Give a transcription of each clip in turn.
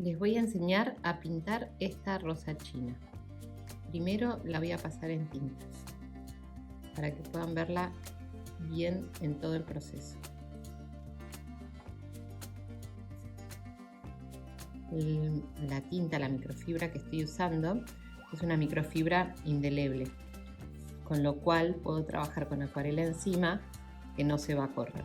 Les voy a enseñar a pintar esta rosa china. Primero la voy a pasar en tintas para que puedan verla bien en todo el proceso. La tinta, la microfibra que estoy usando es una microfibra indeleble, con lo cual puedo trabajar con acuarela encima que no se va a correr.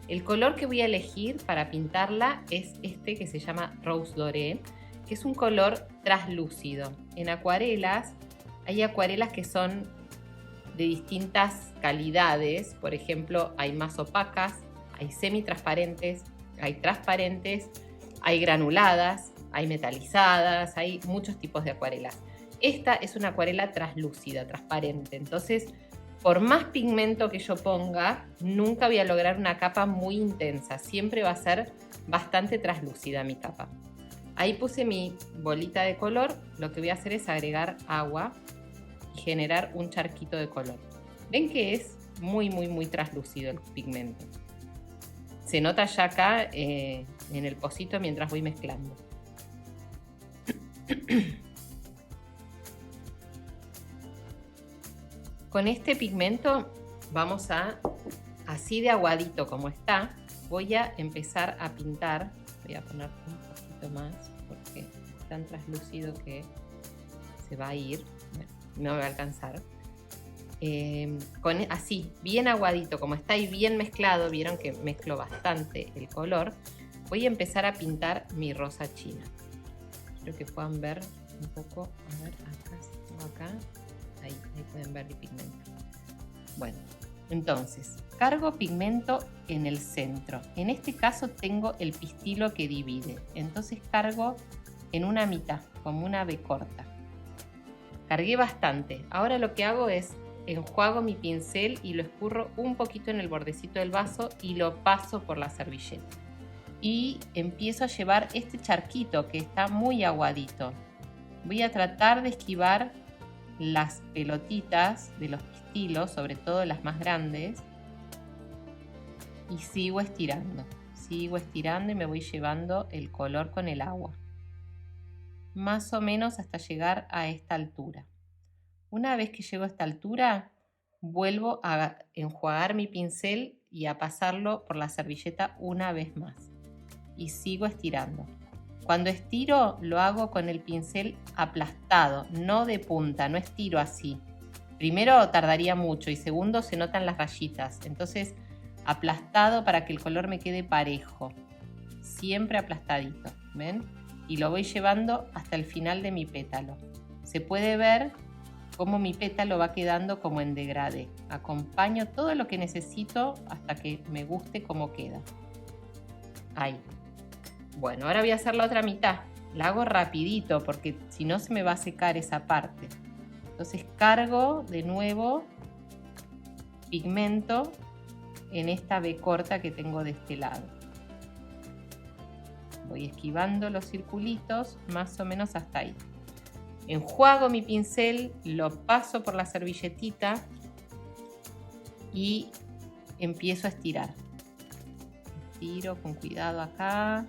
El color que voy a elegir para pintarla es este que se llama Rose Doré, que es un color traslúcido. En acuarelas hay acuarelas que son de distintas calidades, por ejemplo, hay más opacas, hay semitransparentes, hay transparentes, hay granuladas, hay metalizadas, hay muchos tipos de acuarelas. Esta es una acuarela traslúcida, transparente, entonces por más pigmento que yo ponga, nunca voy a lograr una capa muy intensa, siempre va a ser bastante traslúcida mi capa. Ahí puse mi bolita de color, lo que voy a hacer es agregar agua y generar un charquito de color. Ven que es muy traslúcido el pigmento. Se nota ya acá en el pocito mientras voy mezclando. Con este pigmento vamos a, así de aguadito como está, voy a empezar a pintar. Voy a poner un poquito más porque es tan translúcido que se va a ir. Bueno, no me va a alcanzar. Así, bien aguadito, como está ahí bien mezclado, vieron que mezclo bastante el color, voy a empezar a pintar mi rosa china. Quiero que puedan ver un poco, a ver, acá, ahí pueden ver el pigmento. Bueno, entonces, cargo pigmento en el centro. En este caso tengo el pistilo que divide, entonces cargo en una mitad, como una B corta. Cargué bastante. Ahora lo que hago es enjuago mi pincel y lo escurro un poquito en el bordecito del vaso y lo paso por la servilleta. Y empiezo a llevar este charquito que está muy aguadito. Voy a tratar de esquivar las pelotitas de los pistilos, sobre todo las más grandes. Y sigo estirando y me voy llevando el color con el agua. Más o menos hasta llegar a esta altura. Una vez que llego a esta altura, vuelvo a enjuagar mi pincel y a pasarlo por la servilleta una vez más. Y sigo estirando. Cuando estiro, lo hago con el pincel aplastado, no de punta, no estiro así. Primero tardaría mucho y segundo se notan las rayitas. Entonces, aplastado para que el color me quede parejo. Siempre aplastadito, ¿ven? Y lo voy llevando hasta el final de mi pétalo. Se puede ver cómo mi pétalo va quedando como en degradé. Acompaño todo lo que necesito hasta que me guste cómo queda. Ahí. Bueno, ahora voy a hacer la otra mitad. La hago rapidito porque si no se me va a secar esa parte. Entonces cargo de nuevo pigmento en esta B corta que tengo de este lado. Voy esquivando los circulitos más o menos hasta ahí. Enjuago mi pincel, lo paso por la servilletita y empiezo a estirar. Estiro con cuidado acá.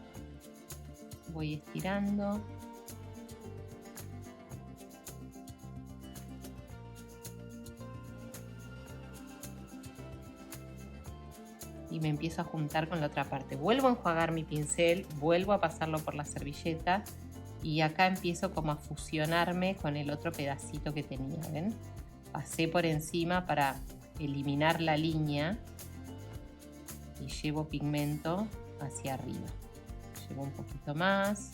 Voy estirando. Y me empiezo a juntar con la otra parte. Vuelvo a enjuagar mi pincel, vuelvo a pasarlo por la servilleta y acá empiezo como a fusionarme con el otro pedacito que tenía, ¿ven? Pasé por encima para eliminar la línea y llevo pigmento hacia arriba. Llevo un poquito más,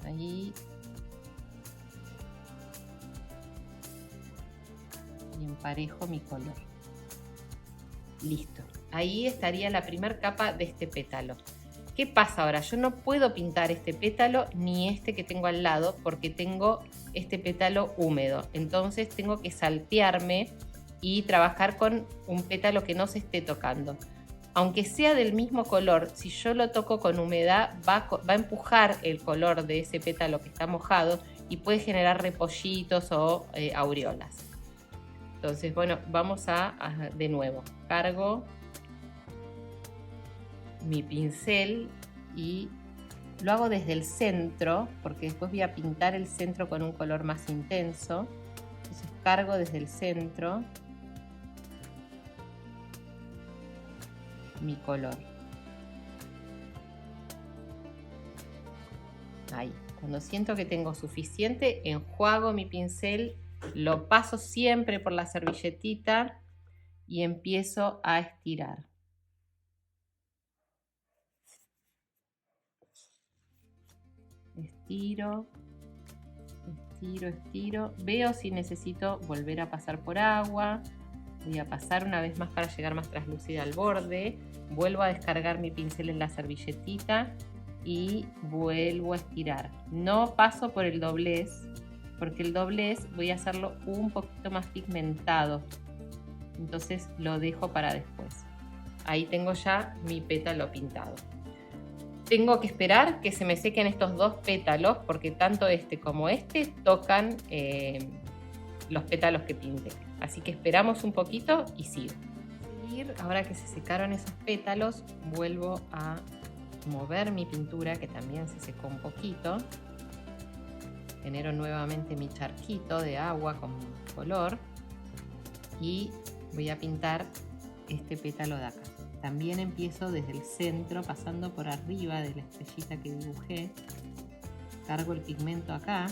ahí. Y emparejo mi color. Listo. Ahí estaría la primera capa de este pétalo. ¿Qué pasa ahora? Yo no puedo pintar este pétalo ni este que tengo al lado porque tengo este pétalo húmedo. Entonces tengo que saltearme y trabajar con un pétalo que no se esté tocando. Aunque sea del mismo color, si yo lo toco con humedad va a empujar el color de ese pétalo que está mojado y puede generar repollitos o aureolas. Entonces, bueno, vamos de nuevo. Cargo mi pincel y lo hago desde el centro, porque después voy a pintar el centro con un color más intenso. Entonces cargo desde el centro mi color. Ahí. Cuando siento que tengo suficiente, enjuago mi pincel, lo paso siempre por la servilletita y empiezo a estirar. Estiro, estiro, estiro. Veo si necesito volver a pasar por agua. Voy a pasar una vez más para llegar más translúcida al borde. Vuelvo a descargar mi pincel en la servilletita y vuelvo a estirar. No paso por el doblez, porque el doblez voy a hacerlo un poquito más pigmentado. Entonces lo dejo para después. Ahí tengo ya mi pétalo pintado. Tengo que esperar que se me sequen estos dos pétalos, porque tanto este como este tocan los pétalos que pinté. Así que esperamos un poquito y sigo. Ahora que se secaron esos pétalos, vuelvo a mover mi pintura, que también se secó un poquito. Genero nuevamente mi charquito de agua con color y voy a pintar este pétalo de acá. También empiezo desde el centro, pasando por arriba de la estrellita que dibujé. Cargo el pigmento acá.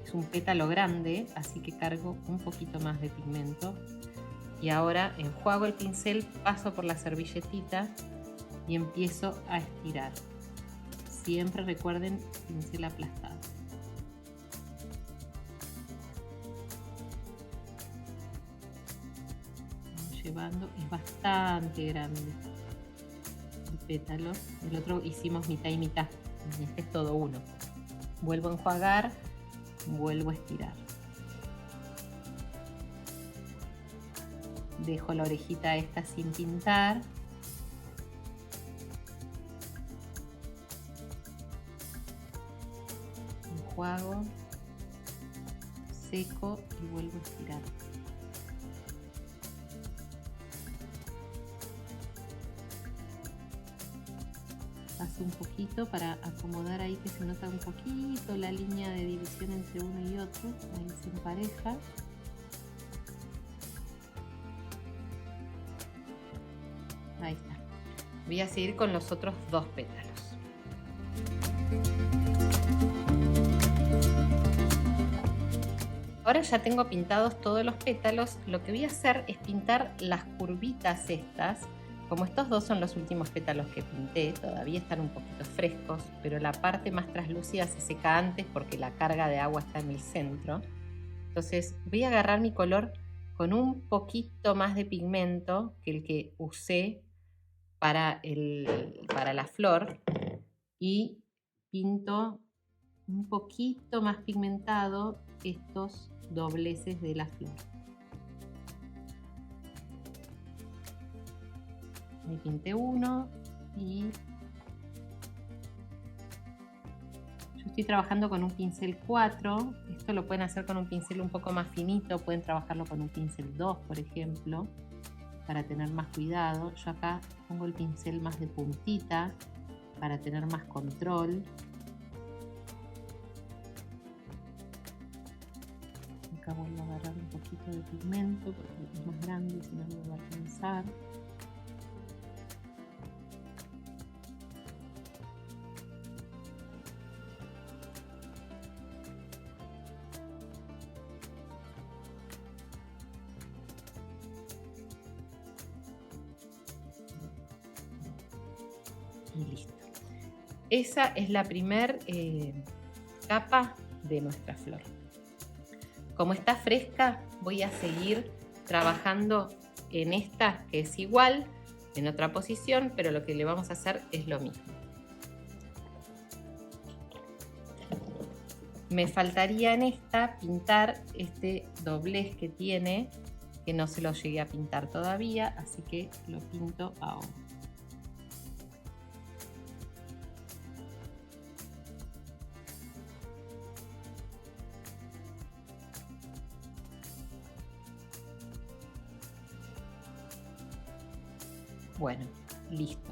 Es un pétalo grande, así que cargo un poquito más de pigmento. Y ahora enjuago el pincel, paso por la servilletita y empiezo a estirar. Siempre recuerden pincel aplastado. Vamos llevando, es bastante grande el pétalo. El otro hicimos mitad y mitad, y este es todo uno. Vuelvo a enjuagar, vuelvo a estirar. Dejo la orejita esta sin pintar. Enjuago, seco y vuelvo a estirar. Paso un poquito para acomodar ahí, que se nota un poquito la línea de división entre uno y otro. Ahí se empareja. Ahí está. Voy a seguir con los otros dos pétalos. Ahora ya tengo pintados todos los pétalos. Lo que voy a hacer es pintar las curvitas estas. Como estos dos son los últimos pétalos que pinté, todavía están un poquito frescos, pero la parte más translúcida se seca antes porque la carga de agua está en el centro. Entonces voy a agarrar mi color con un poquito más de pigmento que el que usé para la flor y pinto un poquito más pigmentado estos dobleces de la flor. Ahí pinté uno y yo estoy trabajando con un pincel 4. Esto lo pueden hacer con un pincel un poco más finito, pueden trabajarlo con un pincel 2, por ejemplo, para tener más cuidado. Yo acá pongo el pincel más de puntita para tener más control. Acá vuelvo a agarrar un poquito de pigmento porque es más grande y si no me va a alcanzar. Y listo. Esa es la primera capa de nuestra flor. Como está fresca, voy a seguir trabajando en esta, que es igual, en otra posición, pero lo que le vamos a hacer es lo mismo. Me faltaría en esta pintar este doblez que tiene, que no se lo llegué a pintar todavía, así que lo pinto ahora. Bueno, listo.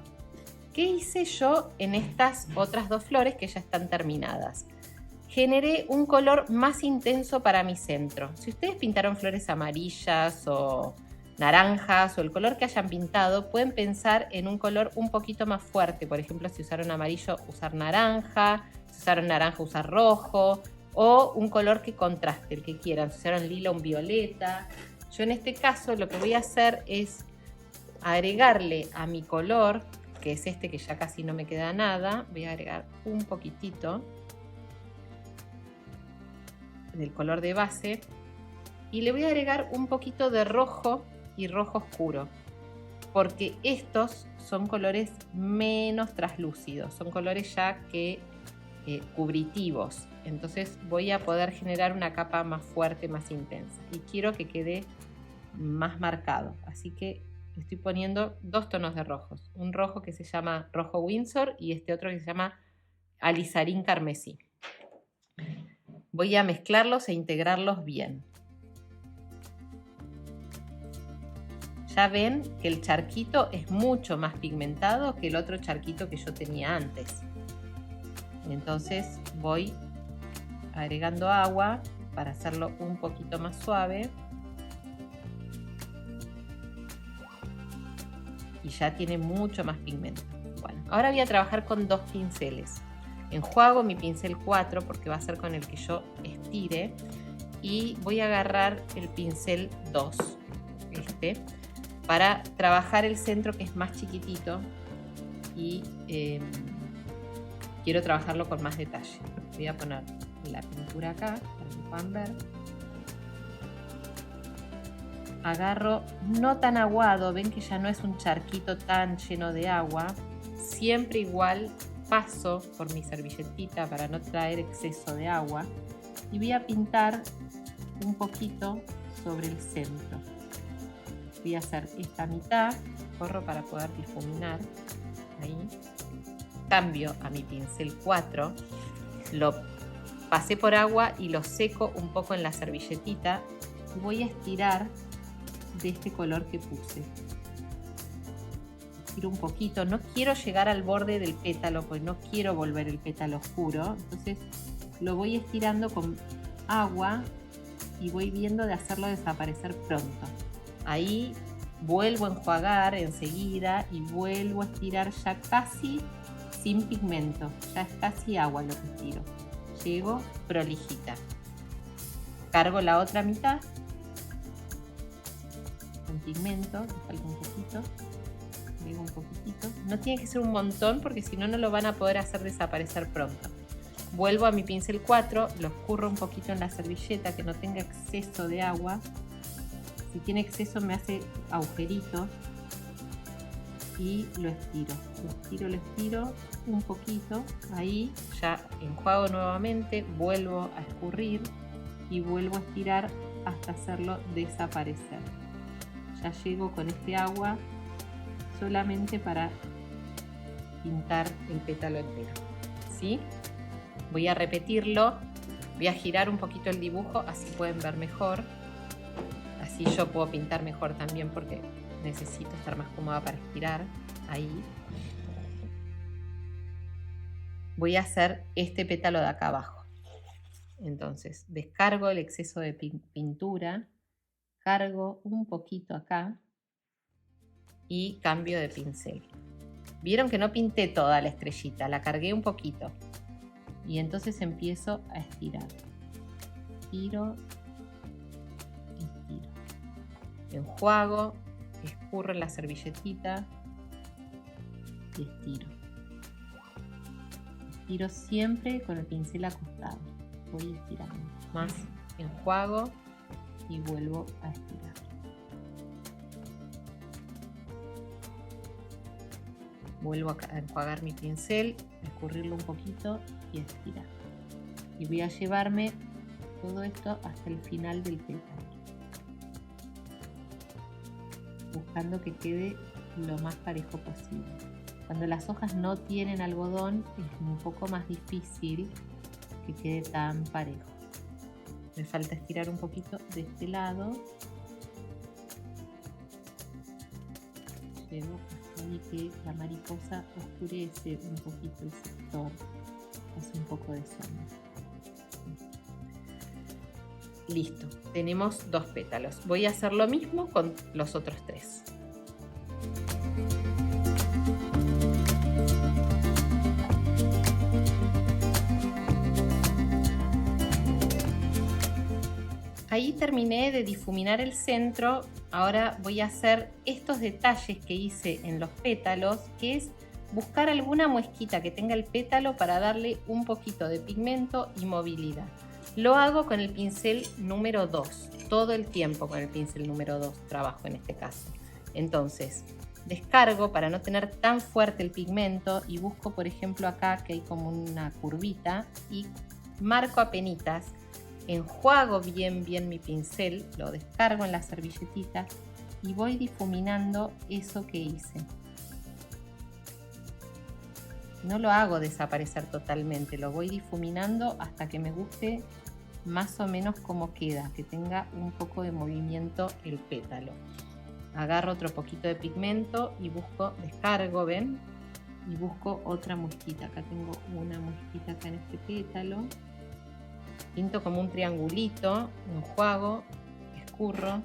¿Qué hice yo en estas otras dos flores que ya están terminadas? Generé un color más intenso para mi centro. Si ustedes pintaron flores amarillas o naranjas o el color que hayan pintado, pueden pensar en un color un poquito más fuerte. Por ejemplo, si usaron amarillo, usar naranja. Si usaron naranja, usar rojo. O un color que contraste, el que quieran. Si usaron lila, un violeta. Yo en este caso lo que voy a hacer es agregarle a mi color, que es este que ya casi no me queda nada, voy a agregar un poquitito del color de base y le voy a agregar un poquito de rojo y rojo oscuro, porque estos son colores menos translúcidos, son colores ya que cubritivos, entonces voy a poder generar una capa más fuerte, más intensa y quiero que quede más marcado, así que estoy poniendo dos tonos de rojos, un rojo que se llama rojo Windsor y este otro que se llama alizarín carmesí. Voy a mezclarlos e integrarlos bien. Ya ven que el charquito es mucho más pigmentado que el otro charquito que yo tenía antes. Entonces voy agregando agua para hacerlo un poquito más suave. Y ya tiene mucho más pigmento. Bueno, ahora voy a trabajar con dos pinceles. Enjuago mi pincel 4 porque va a ser con el que yo estire y voy a agarrar el pincel 2, para trabajar el centro que es más chiquitito y quiero trabajarlo con más detalle. Voy a poner la pintura acá para que puedan ver. Agarro no tan aguado, ven que ya no es un charquito tan lleno de agua, siempre igual paso por mi servilletita para no traer exceso de agua y voy a pintar un poquito sobre el centro. Voy a hacer esta mitad, corro para poder difuminar, ahí. Cambio a mi pincel 4, lo pasé por agua y lo seco un poco en la servilletita y voy a estirar de este color que puse. Estiro un poquito, no quiero llegar al borde del pétalo porque no quiero volver el pétalo oscuro, entonces lo voy estirando con agua y voy viendo de hacerlo desaparecer pronto. Ahí vuelvo a enjuagar enseguida y vuelvo a estirar ya casi sin pigmento, ya es casi agua lo que estiro. Llego prolijita. Cargo la otra mitad con pigmento, me falta un poquito, agrego un poquitito. No tiene que ser un montón porque si no, no lo van a poder hacer desaparecer pronto. Vuelvo a mi pincel 4, lo escurro un poquito en la servilleta que no tenga exceso de agua. Si tiene exceso me hace agujeritos y lo estiro un poquito. Ahí ya enjuago nuevamente, vuelvo a escurrir y vuelvo a estirar hasta hacerlo desaparecer. Ya llego con este agua solamente para pintar el pétalo entero, ¿sí? Voy a repetirlo, voy a girar un poquito el dibujo, así pueden ver mejor. Así yo puedo pintar mejor también porque necesito estar más cómoda para estirar. Ahí. Voy a hacer este pétalo de acá abajo. Entonces, descargo el exceso de pintura, cargo un poquito acá y cambio de pincel. Vieron que no pinté toda la estrellita, la cargué un poquito. Y entonces empiezo a estirar. Estiro. Enjuago, escurro en la servilletita y estiro. Estiro siempre con el pincel acostado. Voy estirando. Más enjuago y vuelvo a estirar. Vuelvo a enjuagar mi pincel, escurrirlo un poquito y estirar. Y voy a llevarme todo esto hasta el final del pétalo, buscando que quede lo más parejo posible. Cuando las hojas no tienen algodón es un poco más difícil que quede tan parejo. Me falta estirar un poquito de este lado. Llego hasta vi que la mariposa oscurece un poquito el sector, hace un poco de sombra. Listo, tenemos 2 pétalos. Voy a hacer lo mismo con los otros 3. Ahí terminé de difuminar el centro. Ahora voy a hacer estos detalles que hice en los pétalos, que es buscar alguna muesquita que tenga el pétalo para darle un poquito de pigmento y movilidad. Lo hago con el pincel número 2, todo el tiempo con el pincel número 2 trabajo en este caso. Entonces, descargo para no tener tan fuerte el pigmento y busco, por ejemplo, acá que hay como una curvita y marco apenitas. Enjuago bien mi pincel, lo descargo en la servilletita y voy difuminando eso que hice. No lo hago desaparecer totalmente, lo voy difuminando hasta que me guste más o menos cómo queda, que tenga un poco de movimiento el pétalo. Agarro otro poquito de pigmento y busco, descargo, ¿ven? Y busco otra muesquita. Acá tengo una muesquita acá en este pétalo. Pinto como un triangulito, enjuago, escurro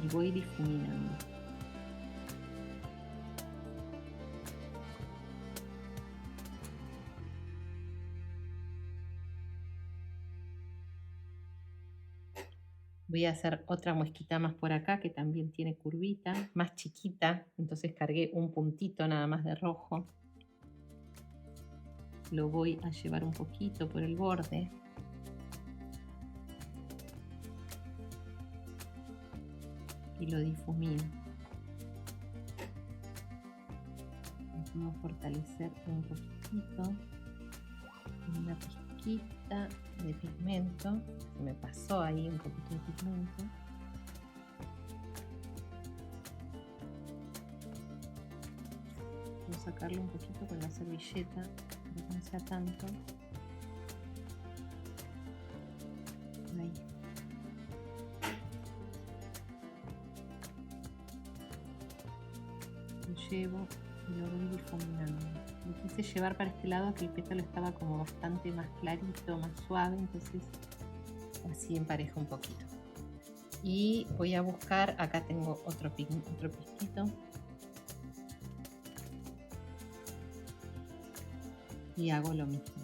y voy difuminando. Voy a hacer otra muesquita más por acá que también tiene curvita, más chiquita, entonces cargué un puntito nada más de rojo. Lo voy a llevar un poquito por el borde. Y lo difumino. Vamos a fortalecer un poquitito. Una pizquita de pigmento. Se me pasó ahí un poquito de pigmento. Voy a sacarlo un poquito con la servilleta. Que no sea tanto. Ahí. Lo llevo y lo voy difuminando. Lo quise llevar para este lado que el pétalo estaba como bastante más clarito, más suave, entonces así emparejo un poquito. Y voy a buscar, acá tengo otro pizquito. Y hago lo mismo.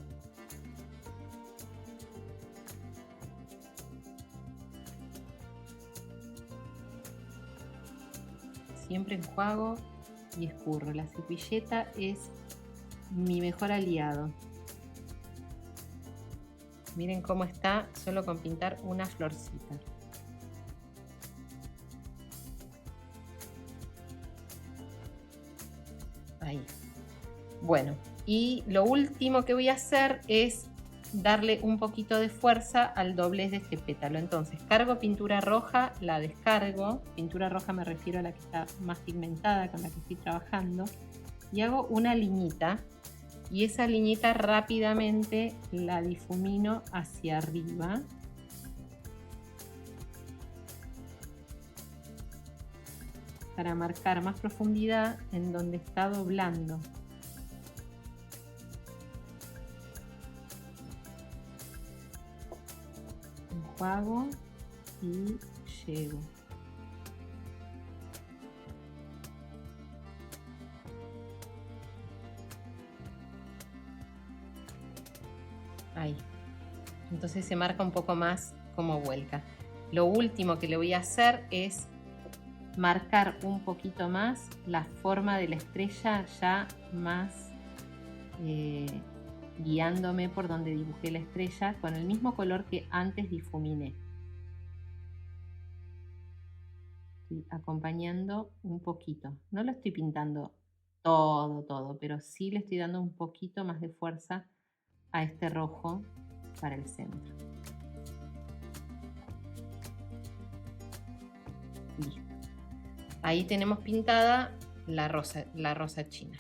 Siempre enjuago y escurro. La servilleta es mi mejor aliado. Miren cómo está solo con pintar una florcita. Ahí. Bueno. Y lo último que voy a hacer es darle un poquito de fuerza al doblez de este pétalo. Entonces cargo pintura roja, la descargo. Pintura roja me refiero a la que está más pigmentada, con la que estoy trabajando. Y hago una liñita. Y esa liñita rápidamente la difumino hacia arriba. Para marcar más profundidad en donde está doblando. Enjuago y llevo. Ahí. Entonces se marca un poco más como vuelca. Lo último que le voy a hacer es marcar un poquito más la forma de la estrella, ya más guiándome por donde dibujé la estrella con el mismo color que antes difuminé. Estoy acompañando un poquito. No lo estoy pintando todo, pero sí le estoy dando un poquito más de fuerza a este rojo para el centro. Listo. Ahí tenemos pintada la rosa china.